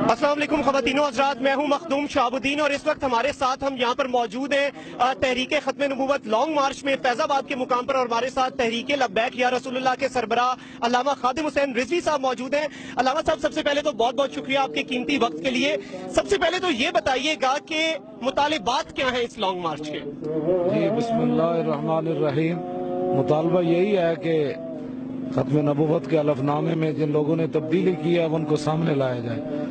अस्सलाम वालेकुम ख़वातीनो हज़रात, मैं हूं मखदूम शाहबुद्दीन और इस वक्त हमारे साथ हम यहां पर मौजूद हैं तहरीक ख़त्म नबूवत लॉन्ग मार्च में फैज़ाबाद के मुकाम पर। और हमारे साथ तहरीक लब्बैक या रसूलुल्लाह के सरबराह अल्लामा खादिम हुसैन रिजवी साहब मौजूद हैं। अल्लामा साहब, सबसे पहले तो बहुत बहुत शुक्रिया आपके कीमती वक्त के लिए। सबसे पहले तो ये बताइएगा कि मुतालिबात क्या है इस लॉन्ग मार्च के? जी, बिस्मिल्लाहिर्रहमानिर्रहीम। मुतालबा यही है कि खत्म नबूवत के अलफनामे में जिन लोगों ने तब्दीली की है उनको सामने लाया जाए।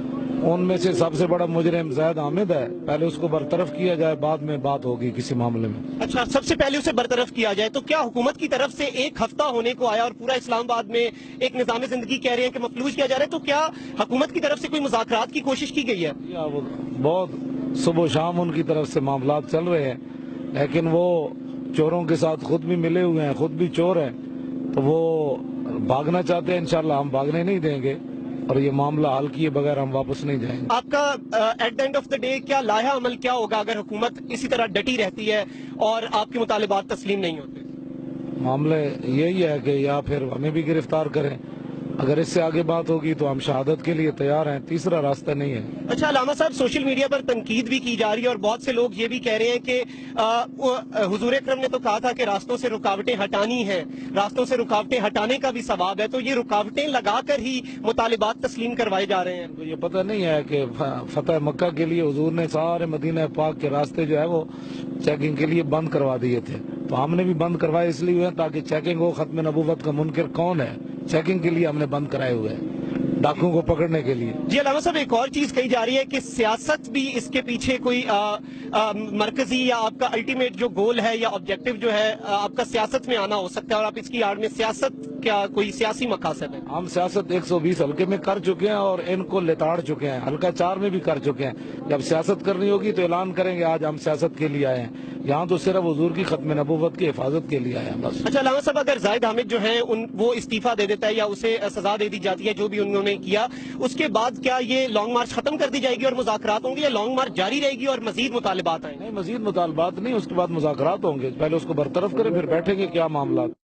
उनमें से सबसे बड़ा मुजरिम ज़ैद हामिद है, पहले उसको बरतरफ किया जाए, बाद में बात होगी किसी मामले में। अच्छा, सबसे पहले उसे बरतरफ किया जाए। तो क्या हुकूमत की तरफ से एक हफ्ता होने को आया और पूरा इस्लामाबाद में एक निज़ाम जिंदगी कह रहे हैं कि मफलूज किया जा रहा है, तो क्या हुकूमत की तरफ से कोई मुज़ाकरात की कोशिश की गई है? या वो बहुत सुबह शाम उनकी तरफ से मामलात चल रहे हैं, लेकिन वो चोरों के साथ खुद भी मिले हुए हैं, खुद भी चोर हैं, तो वो भागना चाहते हैं। इंशाल्लाह हम भागने नहीं देंगे और ये मामला हल किए बगैर हम वापस नहीं जाएंगे। आपका at the end of the day क्या लाया अमल क्या होगा अगर हुकूमत इसी तरह डटी रहती है और आपके मुतालिबात तस्लीम नहीं होते? मामले यही है कि या फिर हमें भी गिरफ्तार करें, अगर इससे आगे बात होगी तो हम शहादत के लिए तैयार हैं, तीसरा रास्ता नहीं है। अच्छा अल्लामा साहब, सोशल मीडिया पर तनकीद भी की जा रही है और बहुत से लोग ये भी कह रहे हैं कि हुजूर अकरम ने तो कहा था कि रास्तों से रुकावटें हटानी है, रास्तों से रुकावटें हटाने का भी सवाब है, तो ये रुकावटें लगाकर ही मुतालिबात तस्लीम करवाए जा रहे हैं। तो ये पता नहीं है कि फतेह मक्का के लिए हुजूर ने सारे मदीना पाक के रास्ते जो है वो चेकिंग के लिए बंद करवा दिए थे, तो हमने भी बंद करवाए इसलिए हुए ताकि चेकिंग हो। खत्म नबूवत का मुनकिर कौन है, चेकिंग के लिए हमने बंद कराए हुए हैं, डाकुओं को पकड़ने के लिए। जी अल्लामा साहब, एक और चीज कही जा रही है कि सियासत भी इसके पीछे कोई मरकजी या आपका अल्टीमेट जो गोल है या ऑब्जेक्टिव जो है आपका सियासत में आना हो सकता है, और आप इसकी आड़ में सियासत क्या कोई सियासी मकासद है? हम सियासत 120 हल्के में कर चुके हैं और इनको लेताड़ चुके हैं, हल्का 4 में भी कर चुके हैं। जब सियासत करनी होगी तो ऐलान करेंगे आज हम सियासत के लिए आए हैं। यहाँ तो सिर्फ हुजूर की खत्म नबूवत की हिफाजत के लिए आए हैं बस। अच्छा अल्लामा साहब, अगर ज़ाहिद हामिद जो है वो इस्तीफा दे देता है या उसे सजा दे दी जाती है जो भी उन्होंने किया, उसके बाद क्या ये लॉन्ग मार्च खत्म कर दी जाएगी और मुज़ाकरात होंगे, या लॉन्ग मार्च जारी रहेगी और मजीद मुतालिबात आएंगे? नहीं, मजीद मुतालबात नहीं, उसके बाद मुज़ाकरात होंगे। पहले उसको बरतरफ करें फिर बैठेंगे क्या मामला।